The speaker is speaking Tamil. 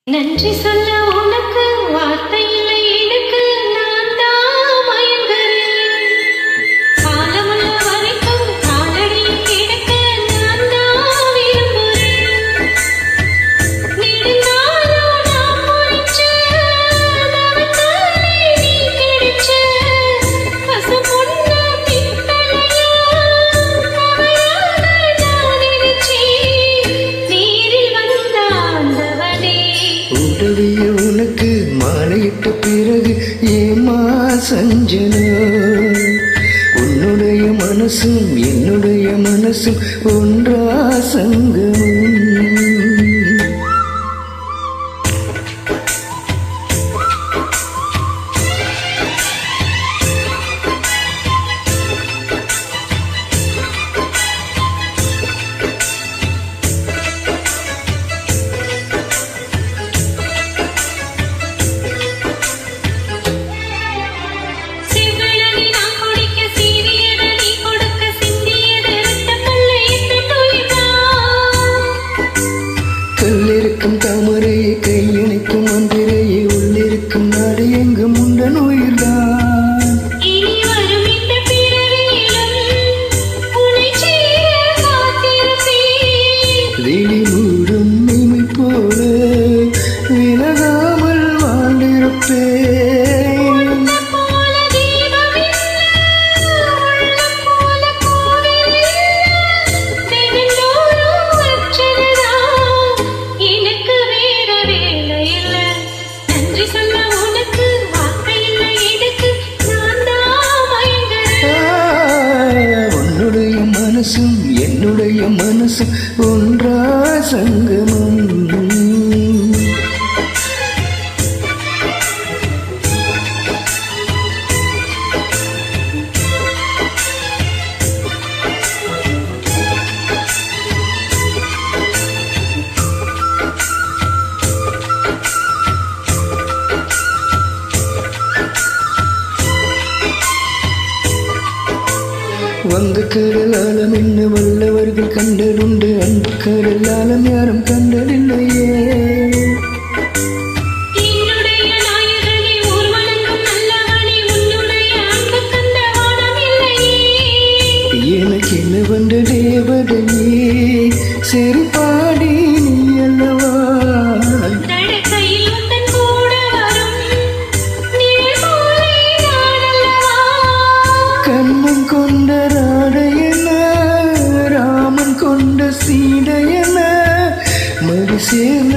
நன்றி சொல்ல உனக்கு வார்த்தை இல்லை எனக்கு நான் தான் மயங்குறேன். காலமுள்ள வரைக்கும் காலடியில் கிடக்க நான் தான் விரும்புறேன். நெடுநாளும் நான் முழிச்ச நமக்காலே நீ கிடைச்ச பசும்பொன்ன பித்தளையா நவையாக நான் நினைச்சேன். நீரில் வந்த ஆண்டவனே உடலிய உனக்கு மாலையிட்ட பிறகு ஏமா சஞ்சனா, உன்னுடைய மனசும் என்னுடைய மனசும் ஒன்றா சங்கமம். சிவனடி நான் குடிக்க சீரியட நீ கொடுக்க சிந்தியது ரத்தப்பல்லை இட்டு துளிதான். கல்லிருக்கும் தாமரையை கையணைக்கும் மந்திரையை உள்ளிருக்கும் நாடு எங்கும் உண்டன் உயிர்தான். இனி வரும் இந்த பிறவியிலும் உன்னை சேர காத்திருப்பேன். விழி மூடும் இமை போல விலகாமல் வாழ்ந்திருப்பேன். உள்ளம் போல தீபம் இல்ல, உள்ளம் போல கோவில் இல்ல. தினந்தோறும் அர்ச்சனைதான், எனக்கு வேற வேலை இல்ல. நன்றி சொல்ல உனக்கு வார்த்தை இல்லை எனக்கு நான் தான் மயங்குறேன். உன்னுடைய மனசும் என்னுடைய மனசும் ஒன்றா சங்கமம். வங்க கடலாலம் என்ன வல்லவர்கள் கண்டதுண்டு, அந்த கடலாலம் யாரும் கண்டதில்லையே. என்னுடைய நாயகனே ஊர்வலங்கும் நல்லவனே உன்னுடைய அன்பு கண்ட வானம் இல்லையே. எனக்கு என்ன வந்த தேவதையே சிறுபாடி நீ அல்லவா. நடக்கையில் உந்தன் கூட வரும் நிழல் போலே நான் அல்லவா. கண்ணன் கொண்ட ராடையன ராமன் கொண்ட சீடையன மறு சேர்ந்த